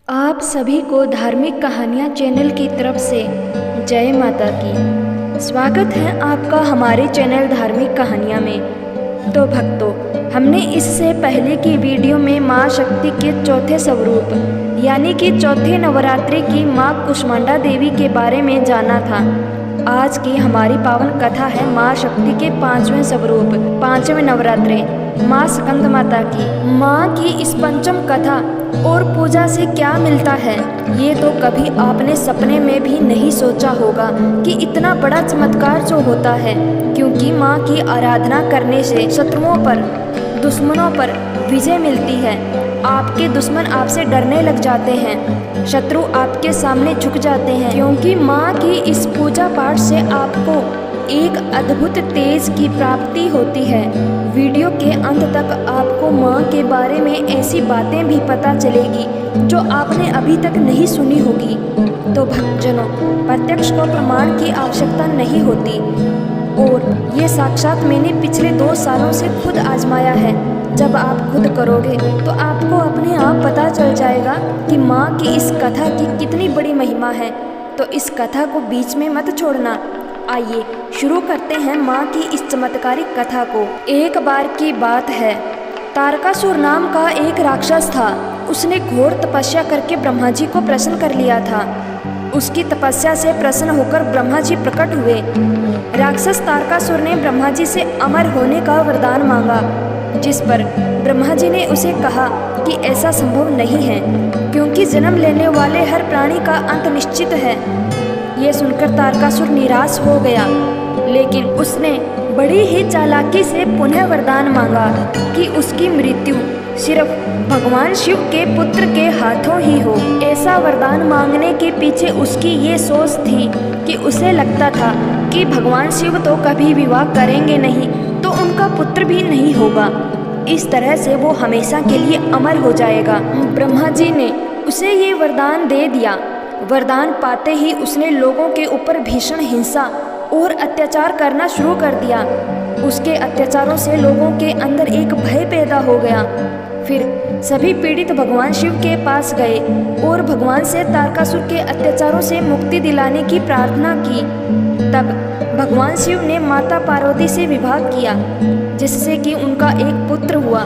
आप सभी को धार्मिक कहानियाँ चैनल की तरफ से जय माता की। स्वागत है आपका हमारे चैनल धार्मिक कहानियाँ में। तो भक्तों, हमने इससे पहले की वीडियो में माँ शक्ति के चौथे स्वरूप यानी कि चौथे नवरात्रि की माँ कुष्मांडा देवी के बारे में जाना था। आज की हमारी पावन कथा है माँ शक्ति के पांचवें स्वरूप, पांचवें नवरात्रि माँ स्कंद माता की। माँ की इस पंचम कथा और पूजा से क्या मिलता है, ये तो कभी आपने सपने में भी नहीं सोचा होगा कि इतना बड़ा चमत्कार जो होता है। क्योंकि माँ की आराधना करने से शत्रुओं पर, दुश्मनों पर विजय मिलती है। आपके दुश्मन आपसे डरने लग जाते हैं, शत्रु आपके सामने झुक जाते हैं। क्योंकि माँ की इस पूजा पाठ से आपको एक अद्भुत तेज की प्राप्ति होती है। वीडियो के अंत तक आपको माँ के बारे में ऐसी बातें भी पता चलेगी जो आपने अभी तक नहीं सुनी होगी। तो भक्तजनों, प्रत्यक्ष को प्रमाण की आवश्यकता नहीं होती और ये साक्षात मैंने पिछले 2 सालों से खुद आजमाया है। जब आप खुद करोगे तो आपको अपने आप पता चल जाएगा कि माँ की इस कथा की कितनी बड़ी महिमा है। तो इस कथा को बीच में मत छोड़ना। आइए शुरू करते हैं माँ की इस चमत्कारिक कथा को। एक बार की बात है, तारकासुर नाम का एक राक्षस था। उसने घोर तपस्या करके ब्रह्मा जी को प्रसन्न कर लिया था। उसकी तपस्या से प्रसन्न होकर ब्रह्मा जी प्रकट हुए। राक्षस तारकासुर ने ब्रह्मा जी से अमर होने का वरदान मांगा, जिस पर ब्रह्मा जी ने उसे कहा कि ऐसा संभव नहीं है, क्योंकि जन्म लेने वाले हर प्राणी का अंत निश्चित है। ये सुनकर तारकासुर निराश हो गया, लेकिन उसने बड़ी ही चालाकी से पुनः वरदान मांगा कि उसकी मृत्यु सिर्फ भगवान शिव के पुत्र के हाथों ही हो। ऐसा वरदान मांगने के पीछे उसकी ये सोच थी कि उसे लगता था कि भगवान शिव तो कभी विवाह करेंगे नहीं, तो उनका पुत्र भी नहीं होगा। इस तरह से वो हमेशा के लिए अमर हो जाएगा। ब्रह्मा जी ने उसे ये वरदान दे दिया। वरदान पाते ही उसने लोगों के ऊपर भीषण हिंसा और अत्याचार करना शुरू कर दिया। उसके अत्याचारों से लोगों के अंदर एक भय पैदा हो गया। फिर सभी पीड़ित भगवान शिव के पास गए और भगवान से तारकासुर के अत्याचारों से मुक्ति दिलाने की प्रार्थना की। तब भगवान शिव ने माता पार्वती से विवाह किया, जिससे कि उनका एक पुत्र हुआ,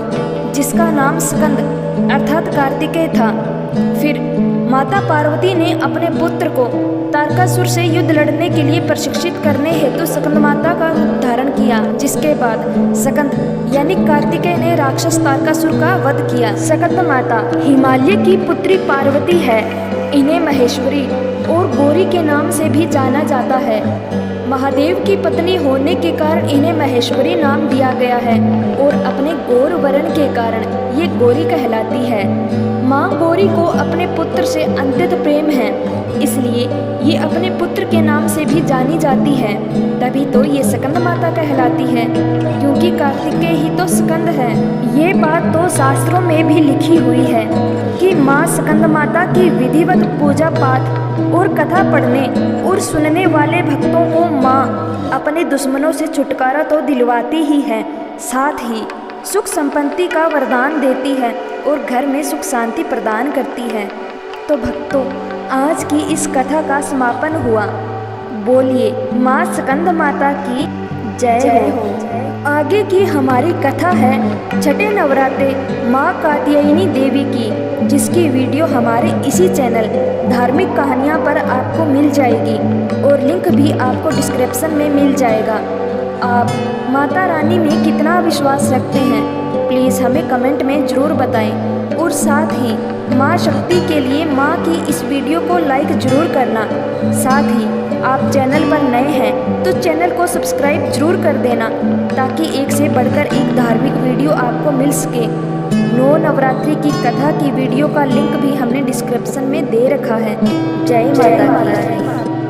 जिसका नाम स्कंद अर्थात कार्तिकेय था। फिर माता पार्वती ने अपने पुत्र को तारकासुर से युद्ध लड़ने के लिए प्रशिक्षित करने हेतु स्कंद माता का रूप धारण किया, जिसके बाद स्कंद यानी कार्तिकेय ने राक्षस तारकासुर का वध किया। स्कंद माता हिमालय की पुत्री पार्वती है। इन्हें महेश्वरी और गौरी के नाम से भी जाना जाता है। महादेव की पत्नी होने के कारण इन्हें महेश्वरी नाम दिया गया है और अपने गौर वर्ण के कारण ये गौरी कहलाती है। माँ गौरी को अपने पुत्र से अत्यंत प्रेम है, इसलिए ये अपने पुत्र के नाम से भी जानी जाती है। तभी तो ये स्कंद माता कहलाती है, क्योंकि कार्तिकेय ही तो स्कंद है। ये बात तो शास्त्रों में भी लिखी हुई है कि माँ स्कंद माता की विधिवत पूजा पाठ और कथा पढ़ने और सुनने वाले भक्तों को माँ अपने दुश्मनों से छुटकारा तो दिलवाती ही है, साथ ही सुख संपत्ति का वरदान देती है और घर में सुख शांति प्रदान करती है। तो भक्तों, आज की इस कथा का समापन हुआ। बोलिए माँ स्कंद माता की जय हो। आगे की हमारी कथा है छठे नवरात्रे माँ कात्यायनी देवी की, जिसकी वीडियो हमारे इसी चैनल धार्मिक कहानियाँ पर आपको मिल जाएगी और लिंक भी आपको डिस्क्रिप्शन में मिल जाएगा। आप माता रानी में कितना विश्वास रखते हैं, प्लीज़ हमें कमेंट में ज़रूर बताएं और साथ ही माँ शक्ति के लिए माँ की इस वीडियो को लाइक ज़रूर करना। साथ ही आप चैनल पर नए हैं तो चैनल को सब्सक्राइब ज़रूर कर देना, ताकि एक से बढ़कर एक धार्मिक वीडियो आपको मिल सके। 9 नवरात्रि की कथा की वीडियो का लिंक भी हमने डिस्क्रिप्शन में दे रखा है। जय माता दी।